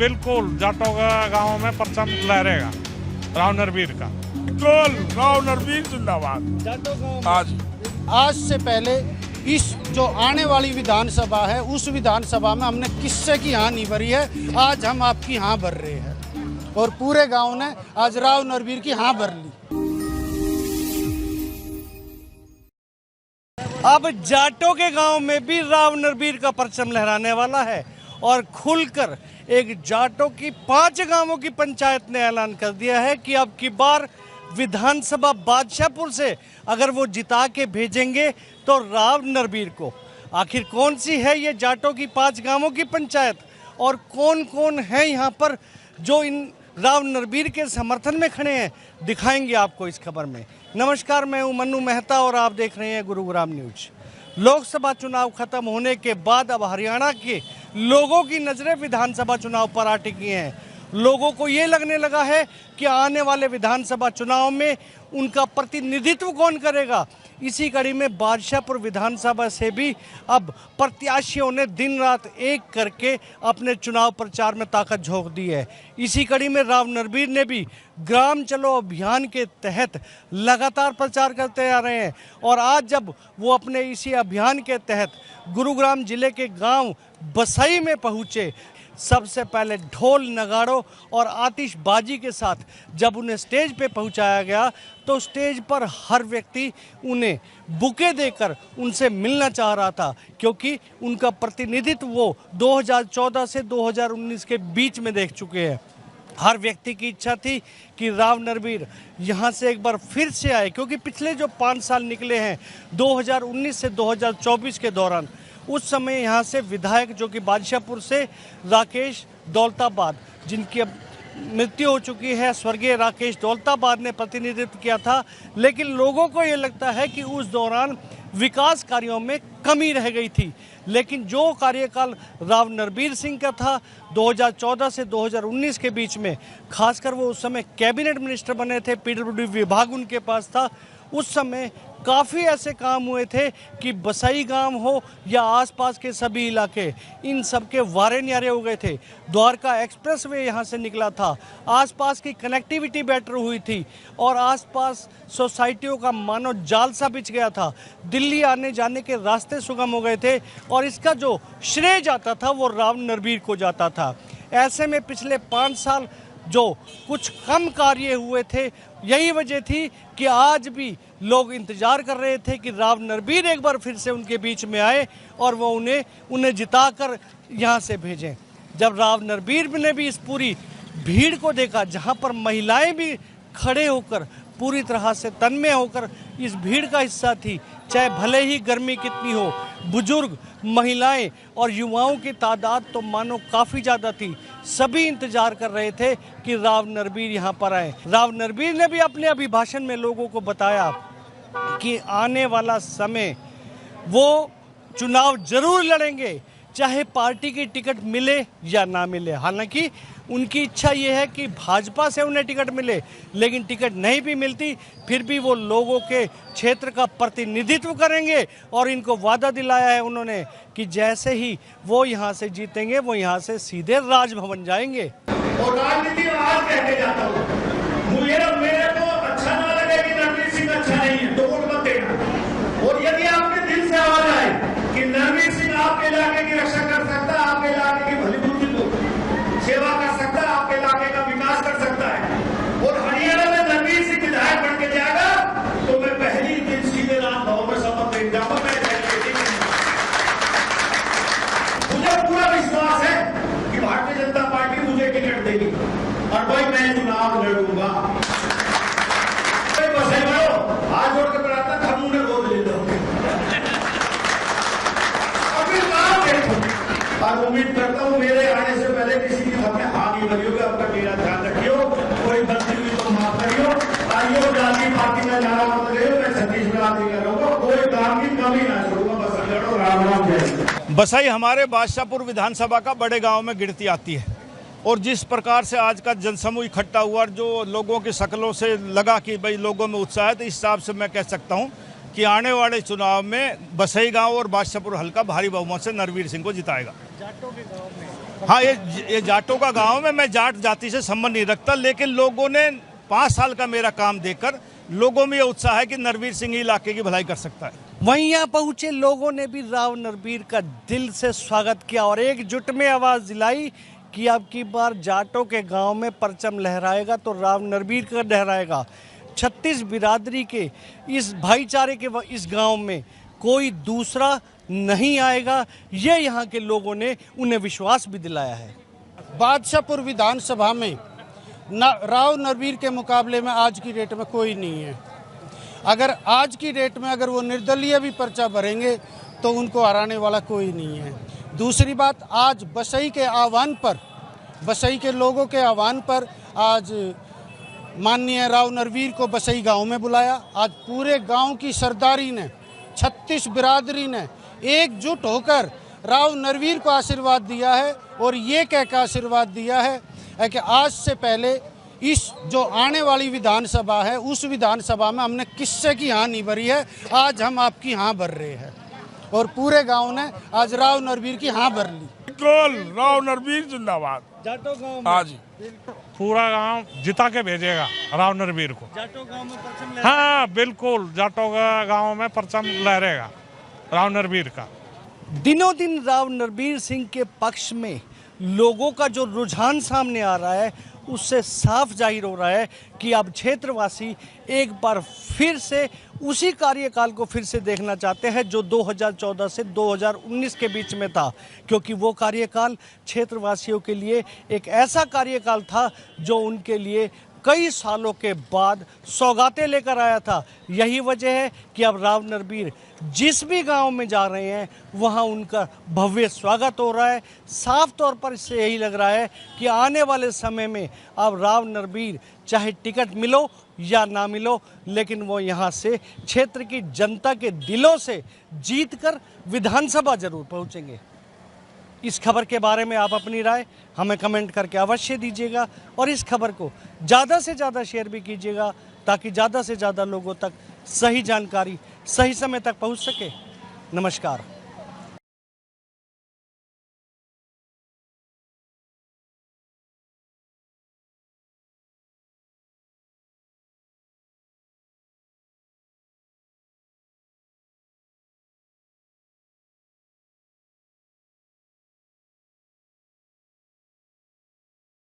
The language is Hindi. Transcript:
बिल्कुल जाटों का गाँव में परचम लहरेगा राव नरवीर का। बिल्कुल राव नरवीर जिंदाबाद। आज से पहले इस जो आने वाली विधानसभा है उस विधानसभा में हमने किससे की हाँ नहीं भरी है, आज हम आपकी हाँ भर रहे हैं और पूरे गांव ने आज राव नरवीर की हाँ भर ली। अब जाटों के गांव में भी राव नरवीर का परचम लहराने वाला है और खुलकर एक जाटों की 5 गांवों की पंचायत ने ऐलान कर दिया है कि अब की बार विधानसभा बादशाहपुर से अगर वो जिता के भेजेंगे तो राव नरवीर को। आखिर कौन सी है ये जाटों की 5 गांवों की पंचायत और कौन कौन है यहाँ पर जो इन राव नरवीर के समर्थन में खड़े हैं, दिखाएंगे आपको इस खबर में। नमस्कार, मैं हूं मन्नू मेहता और आप देख रहे हैं गुरुग्राम न्यूज। लोकसभा चुनाव खत्म होने के बाद अब हरियाणा के लोगों की नजरें विधानसभा चुनाव पर आ टिकी हैं। लोगों को ये लगने लगा है कि आने वाले विधानसभा चुनाव में उनका प्रतिनिधित्व कौन करेगा। इसी कड़ी में बादशाहपुर विधानसभा से भी अब प्रत्याशियों ने दिन रात एक करके अपने चुनाव प्रचार में ताकत झोंक दी है। इसी कड़ी में राव नरवीर ने भी ग्राम चलो अभियान के तहत लगातार प्रचार करते आ रहे हैं और आज जब वो अपने इसी अभियान के तहत गुरुग्राम जिले के गांव बसई में पहुंचे, सबसे पहले ढोल नगाड़ों और आतिशबाजी के साथ जब उन्हें स्टेज पे पहुंचाया गया तो स्टेज पर हर व्यक्ति उन्हें बुके देकर उनसे मिलना चाह रहा था, क्योंकि उनका प्रतिनिधित्व वो 2014 से 2019 के बीच में देख चुके हैं। हर व्यक्ति की इच्छा थी कि राव नरवीर यहाँ से एक बार फिर से आए, क्योंकि पिछले जो 5 साल निकले हैं 2019 से 2024 के दौरान, उस समय यहाँ से विधायक जो कि बादशाहपुर से राकेश दौलताबाद, जिनकी अब मृत्यु हो चुकी है, स्वर्गीय राकेश दौलताबाद ने प्रतिनिधित्व किया था। लेकिन लोगों को ये लगता है कि उस दौरान विकास कार्यों में कमी रह गई थी। लेकिन जो कार्यकाल राव नरवीर सिंह का था 2014 से 2019 के बीच में, खासकर वो उस समय कैबिनेट मिनिस्टर बने थे, पीडब्ल्यूडी विभाग उनके पास था, उस समय काफ़ी ऐसे काम हुए थे कि बसई गांव हो या आसपास के सभी इलाके, इन सब के वारे न्यारे हो गए थे। द्वारका एक्सप्रेसवे यहाँ से निकला था, आसपास की कनेक्टिविटी बेटर हुई थी और आसपास सोसाइटियों का मानो जाल सा बिछ गया था। दिल्ली आने जाने के रास्ते सुगम हो गए थे और इसका जो श्रेय जाता था वो राव नरवीर को जाता था। ऐसे में पिछले 5 साल जो कुछ कम कार्य हुए थे, यही वजह थी कि आज भी लोग इंतजार कर रहे थे कि राव नरवीर एक बार फिर से उनके बीच में आए और वो उन्हें जिताकर यहाँ से भेजें। जब राव नरवीर ने भी इस पूरी भीड़ को देखा, जहाँ पर महिलाएं भी खड़े होकर पूरी तरह से तन्मय होकर इस भीड़ का हिस्सा थी, चाहे भले ही गर्मी कितनी हो, बुजुर्ग, महिलाएं और युवाओं की तादाद तो मानो काफ़ी ज़्यादा थी। सभी इंतजार कर रहे थे कि राव नरवीर यहाँ पर आए। राव नरवीर ने भी अपने अभिभाषण में लोगों को बताया कि आने वाला समय वो चुनाव जरूर लड़ेंगे, चाहे पार्टी की टिकट मिले या ना मिले। हालांकि उनकी इच्छा ये है कि भाजपा से उन्हें टिकट मिले, लेकिन टिकट नहीं भी मिलती फिर भी वो लोगों के क्षेत्र का प्रतिनिधित्व करेंगे और इनको वादा दिलाया है उन्होंने कि जैसे ही वो यहाँ से जीतेंगे वो यहाँ से सीधे राजभवन जाएंगे। और राजनीति में आज कह के जाता हूँ, मेरे को अच्छा ना लगे कि नरवीर सिंह अच्छा नहीं है तो वोट मत देना। और यदि आपके दिल से आवाज आए कि नरवीर सिंह आपके इलाके की रक्षा कर सकता है, आपके इलाके की भली बुरी को सेवा कर सकता है, आपके इलाके का विकास कर सकता है और हरियाणा में नरवीर सिंह विधायक बन के जाएगा, तो मैं पहली दिन सीधे राजभवन में शपथ ले जाऊंगा। मुझे पूरा विश्वास है कि भारतीय जनता पार्टी मुझे टिकट देगी और भाई मैं चुनाव लड़ूंगा। हाथ जोड़ के प्रार्थना था, मुंह में गोद ले लो और उम्मीद करता हूँ मेरे आने से पहले किसी की हमने हाथ नहीं लगी होगी। आपका मेरा ध्यान रखियो, कोई गलती हुई तो माफ करियो। आइयो जाति पार्टी में जाना मत गए, मैं छत्तीस में आती करूंगा, कोई काम की कमी ना छोड़ूंगा। बस लड़ो, राम राम जय। बसई हमारे बादशाहपुर विधानसभा का बड़े गांव में गिनती आती है और जिस प्रकार से आज का जनसमूह इकट्ठा हुआ और जो लोगों की शक्लों से लगा कि भाई लोगों में उत्साह है, तो इस हिसाब से मैं कह सकता हूं कि आने वाले चुनाव में बसई गांव और बादशाहपुर हल्का भारी बहुमत से नरवीर सिंह को जिताएगा। जाटों के गांव में हाँ, ये जाटों का गांव है। मैं जाट जाति से संबंध नहीं रखता, लेकिन लोगों ने 5 साल का मेरा काम देखकर लोगों में ये उत्साह है कि नरवीर सिंह इलाके की भलाई कर सकता है। वहीं यहाँ पहुंचे लोगों ने भी राव नरवीर का दिल से स्वागत किया और एकजुट में आवाज दिलाई कि अब की बार जाटों के गांव में परचम लहराएगा तो राव नरवीर का लहराएगा। 36 बिरादरी के इस भाईचारे के इस गांव में कोई दूसरा नहीं आएगा, ये यहाँ के लोगों ने उन्हें विश्वास भी दिलाया है। बादशाहपुर विधानसभा में राव नरवीर के मुकाबले में आज की डेट में कोई नहीं है। अगर आज की डेट में अगर वो निर्दलीय भी पर्चा भरेंगे तो उनको हराने वाला कोई नहीं है। दूसरी बात, आज बसई के आह्वान पर, बसई के लोगों के आह्वान पर आज माननीय राव नरवीर को बसई गांव में बुलाया। आज पूरे गांव की सरदारी ने, 36 बिरादरी ने एकजुट होकर राव नरवीर को आशीर्वाद दिया है और ये कहकर आशीर्वाद दिया है कि आज से पहले इस जो आने वाली विधानसभा है उस विधानसभा में हमने किससे की हाँ नहीं भरी है, आज हम आपकी हाँ भर रहे हैं। और पूरे गांव ने आज राव नरवीर की हाँ भर ली। बिल्कुल, राव नरवीर जिंदाबाद। जाटो गांव हाँ जी, पूरा गांव जिता के भेजेगा राव नरवीर को। जाटो गांव में परचम लहरा हाँ बिल्कुल, जाटों का गांव में परचम लहरेगा राव नरवीर का। दिनों दिन राव नरवीर सिंह के पक्ष में लोगों का जो रुझान सामने आ रहा है उससे साफ जाहिर हो रहा है कि अब क्षेत्रवासी एक बार फिर से उसी कार्यकाल को फिर से देखना चाहते हैं जो 2014 से 2019 के बीच में था, क्योंकि वो कार्यकाल क्षेत्रवासियों के लिए एक ऐसा कार्यकाल था जो उनके लिए कई सालों के बाद सौगातें लेकर आया था। यही वजह है कि अब राव नरवीर जिस भी गांव में जा रहे हैं वहां उनका भव्य स्वागत हो रहा है। साफ तौर पर इससे यही लग रहा है कि आने वाले समय में अब राव नरवीर चाहे टिकट मिलो या ना मिलो, लेकिन वो यहां से क्षेत्र की जनता के दिलों से जीतकर विधानसभा जरूर पहुंचेंगे। इस खबर के बारे में आप अपनी राय हमें कमेंट करके अवश्य दीजिएगा और इस खबर को ज़्यादा से ज़्यादा शेयर भी कीजिएगा ताकि ज़्यादा से ज़्यादा लोगों तक सही जानकारी सही समय तक पहुंच सके। नमस्कार।